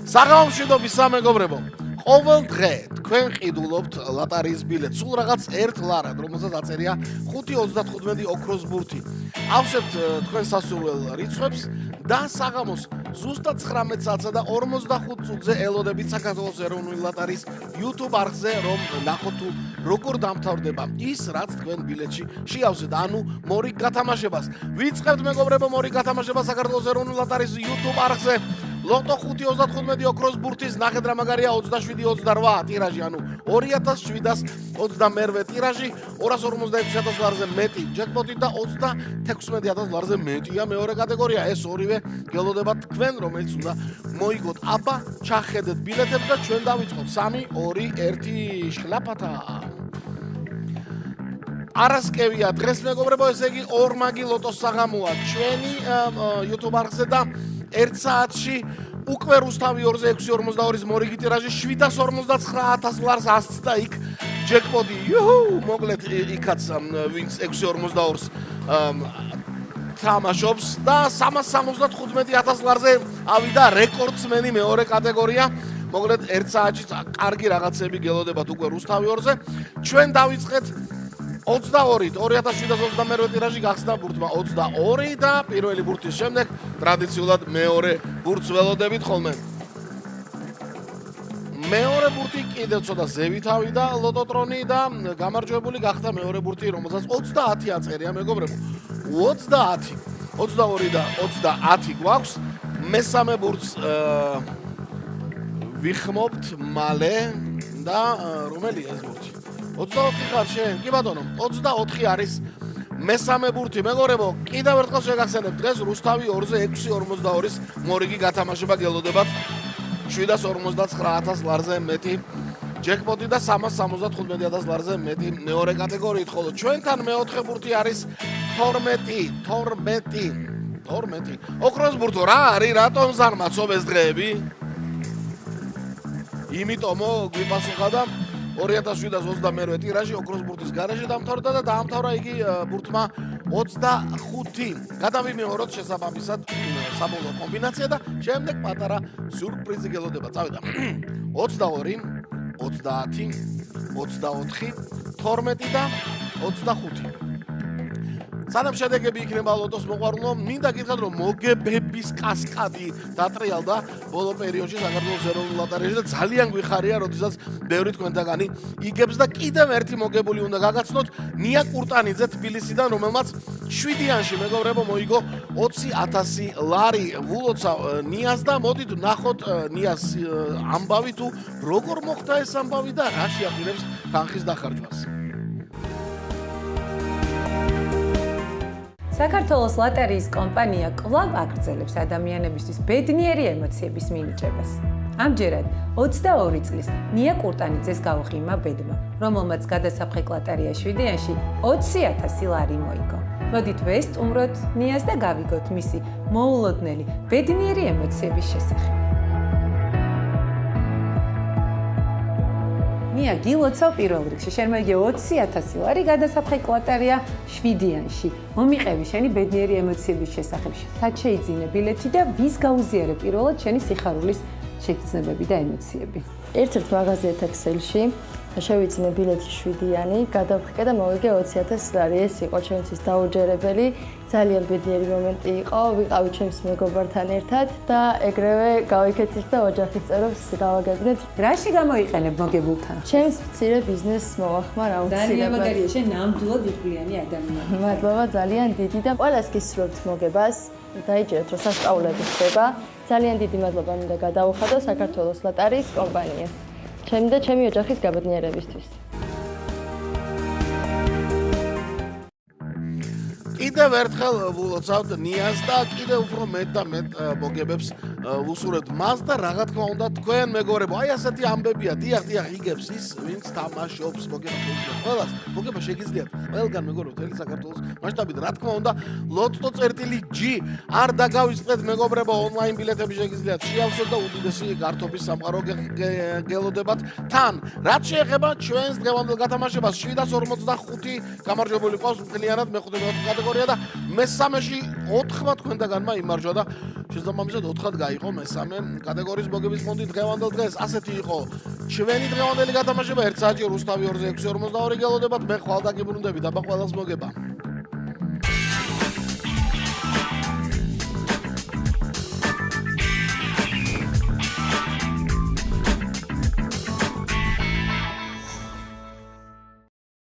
საღამომშვიდობის სამეგობრებო, ყოველ დღე თქვენ ყიდულობთ ლატარიის ბილეთს, სულ რაღაც ერთ ლარად, რომელსაც აწერია 5.35 ოქროს ბურთი. ავსებთ თქვენ სასურველ რიცხვებს და საღამოს ზუსტად 19 საათსა და 45 წუთზე ელოდებით საქართველოს ეროვნული ლატარიის YouTube არხზე, რომ ნახოთ თუ როგორ დამთავრდება ის, რაც თქვენ ბილეთში შეავსეთ, ანუ მორიგ გათამაშებას. ვიწყებთ მეგობრებო მორიგ გათამაშებას საქართველოს ეროვნული ლატარიის YouTube არხზე. ლოტო 5.35 ოქროს ბურთის ნახეთ რა მაგარია 27.28 ტირაჟი, ანუ 2722 ტირაჟი, 256.000 ლარზე მეტი ჯეკპოტი და 36.000 ლარზე მეტია მეორე კატეგორია. ეს ორივე გელოდება თქვენ, რომელიც უნდა მოიგოთ. აბა, ჩახედეთ ბილეთებს და ჩვენ დავიწყოთ 3, 2, 1 შლაპათა. არასკევია დღეს მეგობრებო, ესე იგი ორმაგი ლოტოს საღამოა ჩვენი YouTube არხზე და 1 საათში უკვე რუსთავი 2-ზე 6.42-ის მორიგი ტირაჟი 759.000 ლარს ასწდა იქ ჯეკპოტი. მოკლედ იქაც ვინც 6.42-ს თამაშობს და 375.000 ლარზე ავიდა რეკორდსმენი მეორე კატეგორია. მოკლედ 1 საათში კარგი რაღაცები გელოდებათ უკვე რუსთავი 2-ზე. ჩვენ დავიწყეთ 22 2722 ტირაჟი გახსნა ბურთმა 22 და პირველი ბურთის შემდეგ ტრადიციულად მეორე ბურთს ველოდებით ხოლმე. მეორე ბურთი კიდევ ცოტა ზევით ავიდა ლოტოტრონი და გამარჯვებული გახდა მეორე ბურთი, რომელსაც 30 აწერია მეგობრებო. 30, 22 და 30 გვაქვს. მესამე ბურთს ვიხმობთ მალე და რომელია ეს ბურთი? 24 ხარ შენ, კი ბატონო, 24 არის მესამე ბურთი. მეგობრებო, კიდევ ერთხელ შეგახსენებთ, დღეს რუსთავი 2-ზე 6.42-ის მორიგი გათამაშება გელოდებათ 759.000 ლარზე მეტი ჯეკპოტი და 375.000 ლარზე მეტი მეორე კატეგორიით, ხოლო ჩვენთან მეოთხე ბურთი არის 12. ოქროს ბურთო რა არის, რატომ ზარმაცობ ეს დღეები? იმიტომო გვიპასუხა და 2722 ტირაჟი ოქროს ბურთის გარეშე დამთავრდა და დაამთავრა იგი ბურთმა 25. გადავიმეოროთ შესაბამისად საბოლოო კომბინაცია და შემდეგ პატარა სიურპრიზი გელოდება. წავიდა 22, 30, 24, 12 და 25. სანამ შედეგები იქნება ლოტოს მოყვარულო, მინდა გითხრათ, რომ მოგებების კასკადი დატრიალდა ბოლო პერიოდში საქართველოს ეროვნულ ლატარიაში და ძალიან გვიხარია, როდესაც ბევრი თქვენთაგანი იგებს და კიდევ ერთი მოგებული უნდა გაგაცნოთ ნია კურტანიძე თბილისიდან, რომელმაც 7-იანში მეგობრებო მოიგო 20.000 ლარი. ვულოცავ ნიას და მოდით ნახოთ ნიას ამბავი თუ როგორ მოხდა ეს ამბავი და რა შეაპირებს თანხის დახარჯვას. საქართველოს ლატარიის კომპანია კვლავ აგრძელებს ადამიანებისთვის ბედნიერი ემოციების მინიჭებას. ამჯერად 22 წლის ნია კურტანიძეს გაუღიმა ბედმა, რომელმაც გადასაფხეკ ლატარია 7-იანში 20.000 ლარი მოიგო. მოდით ვესტუმროთ ნიას და გავიგოთ მისი მოულოდნელი ბედნიერი ემოციების შესახებ. ნია, გილოცავ პირველ რიგში, შენ მოიგე 20.000 ლარი გადასაფხეკ ლატარია 7-იანში. მომიყევი შენი ბედნიერი ემოციების შესახებ. სად შეიძინე ბილეთი და ვის გაუზიარე პირველად შენი სიხარულის შეგრძნებები და ემოციები? ერთ-ერთ მაღაზიათ Excel-ში შევიძინე ბილეთი 7-იანი, გადავხიკე და მოვიგე 20.000 ლარი. ეს იყო ჩემთვის დაუჯერებელი, ძალიან ბედნიერი მომენტი იყო. ვიყავი ჩემს მეგობართან ერთად და ეგრევე გავიქეცით და ოჯახის წევრებს გავაგებინეთ. რაში გამოიყენებ მოგებულთან? ჩემს მცირე ბიზნესს მოვახმარ აუცილებლად. ძალიან მაგარია, შენ ნამდვილად იღბლიანი ადამიანი. მადლობა, ძალიან დიდი და ყველას გისურვებთ მოგებას. დაიჯერეთ, რომ სასწაულები ხდება. ძალიან დიდი მადლობა მინდა გადაუხადო საქართველოს ლატარიის კომპანიას. ჩემი და ჩემი ოჯახის გაბედნიერებისთვის. კიდევ ერთხელ ვულოცავთ ნიას და კიდევ უფრო მეტ და მეტ მოგებებს ვუსურებთ მას და რა თქმა უნდა თქვენ მეგობრებო, აი ასეთი ამბებია, დიახ, იგებს ის, ვინც თამაშობს, მოგება შეგიძლიათ ყველგან მეგობრებო, მთელი საქართველოს მასშტაბით, რა თქმა უნდა, lotto.g არ დაგავიწყდეთ მეგობრებო, ონლაინ ბილეთები შეგიძლიათ შეავსოთ და უდიდესი გართობის სამყარო გელოდებათ თან. რაც შეეხება ჩვენს დღევანდელ გათამაშებას 745 გამარჯვებული ყავს მთლიანად მეხუთე კატეგორია და მესამეში 4-მა თქვენთაგანმა იმარჯვა და შესაბამისად 4-ად გაიყო მესამე კატეგორიის მოგების ფონდი დღევანდელ დღეს. ასეთი იყო ჩვენი დღევანდელი გათამაშება. 1 საათი რუსთავი 2-6-42 გელოდებათ. მე ხვალდაკი ბრუნდები და ყველას მოგება.